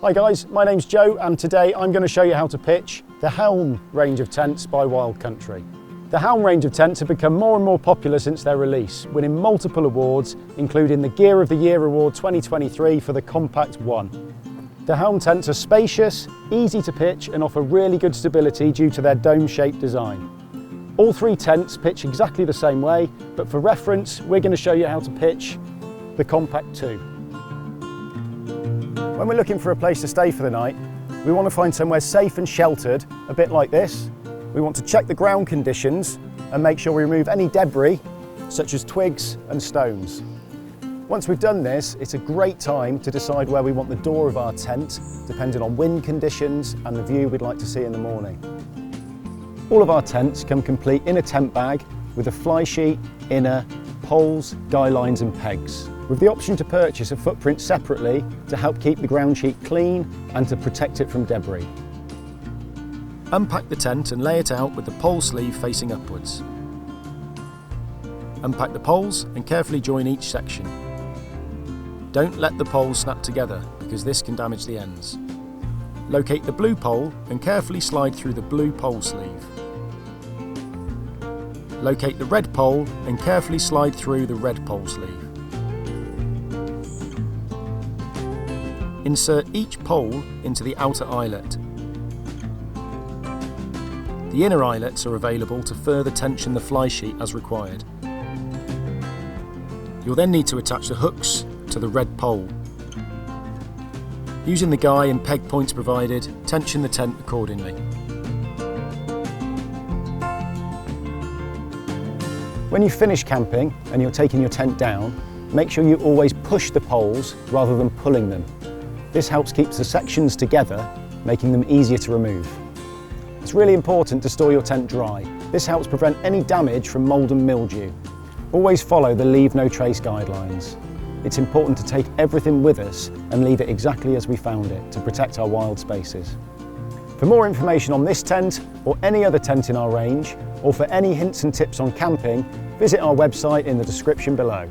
Hi guys, my name's Joe and today I'm going to show you how to pitch the Helm range of tents by Wild Country. The Helm range of tents have become more and more popular since their release, winning multiple awards, including the Gear of the Year Award 2023 for the Compact 1. The Helm tents are spacious, easy to pitch and offer really good stability due to their dome-shaped design. All three tents pitch exactly the same way, but for reference, we're going to show you how to pitch the Compact 2. When we're looking for a place to stay for the night, we want to find somewhere safe and sheltered, a bit like this. We want to check the ground conditions and make sure we remove any debris, such as twigs and stones. Once we've done this, it's a great time to decide where we want the door of our tent, depending on wind conditions and the view we'd like to see in the morning. All of our tents come complete in a tent bag with a fly sheet, inner, poles, guy lines and pegs, with the option to purchase a footprint separately to help keep the ground sheet clean and to protect it from debris. Unpack the tent and lay it out with the pole sleeve facing upwards. Unpack the poles and carefully join each section. Don't let the poles snap together because this can damage the ends. Locate the blue pole and carefully slide through the blue pole sleeve. Locate the red pole and carefully slide through the red pole sleeve. Insert each pole into the outer eyelet. The inner eyelets are available to further tension the fly sheet as required. You'll then need to attach the hooks to the red pole. Using the guy and peg points provided, tension the tent accordingly. When you finish camping and you're taking your tent down, make sure you always push the poles rather than pulling them. This helps keep the sections together, making them easier to remove. It's really important to store your tent dry. This helps prevent any damage from mould and mildew. Always follow the Leave No Trace guidelines. It's important to take everything with us and leave it exactly as we found it to protect our wild spaces. For more information on this tent or any other tent in our range, or for any hints and tips on camping, visit our website in the description below.